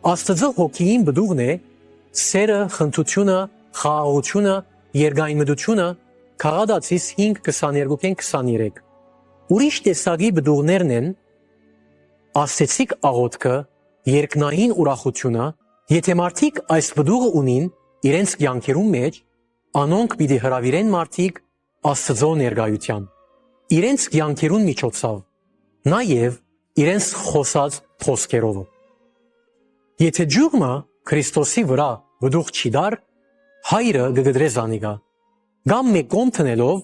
Աստծո հոգին բդուղն է սերը, խնդությունը, խաղաղությունը, երկայնմտությունը, Քաղադացիս 5:22-23։ Ուրիշ տեսակի բդուղներն են աստեցիկ աղոթքը, երկնային ուրախությունը, եթե մարդիկ այս բդուղը ունին իրենց կյանքերում մեջ, անոնք պիտի հրավիրեն մարդիկ Աստծո ներկայության, իրենց կյանքերուն միջոցով, նաև իրենց խոսած խոսքերով։ Եթե ջուղմը Քրիստոսի վրա բդուղ չի դար, հայրը կգդրե զանիգա, կամ մեկ կողմ տնելով,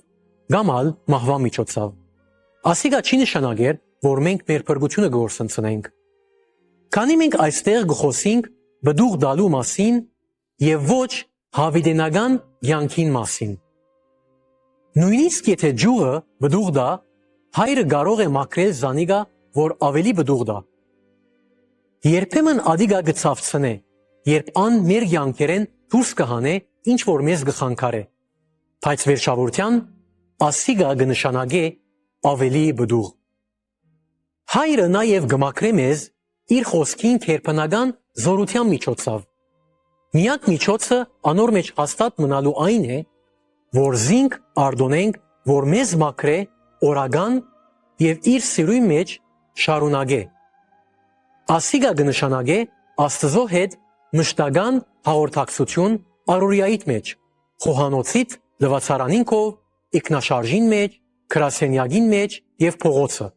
կամ ալ մահվան միջոցով։ Ասիկա չի նշանակեր, որ մենք մեր փրկությունը գործընծնենք։ Քանի մենք այստեղ գխոսենք բդուղ դալու մասին եւ ոչ հավիտենական կյանքին մասին։ Նույնիսկ եթե ջուղը բդուղ դա, հայրը կարող է մաքրել զանիգա, որ ավելի բդուղ դա։ Երբեմն ադիգա գծավցնե, երբ ան մեր կյանքերեն դուրս կհանե, ինչ որ մեզ գխանգարե, բայց վերջավորության ասիգա կնշանակե ավելի բդուղ։ Հայրը նաև կմաքրե մեզ իր խոսքին քերբնական զորության միջոցով։ Միակ միջոցը անոր մեջ հաստատ մնալու այն է, որ զինք արդոնենք, որ մեզ մաքրե օրական եւ իր սիրույն մեջ շարունակե։ Ասիգա կնշանակե Աստծո հետ մշտական հաղորդակցություն առօրյայիդ մեջ, խոհանոցիդ, լվացարանին կով, ինքնաշարժին մեջ, գրասենյակին մեջ եւ փողոցը։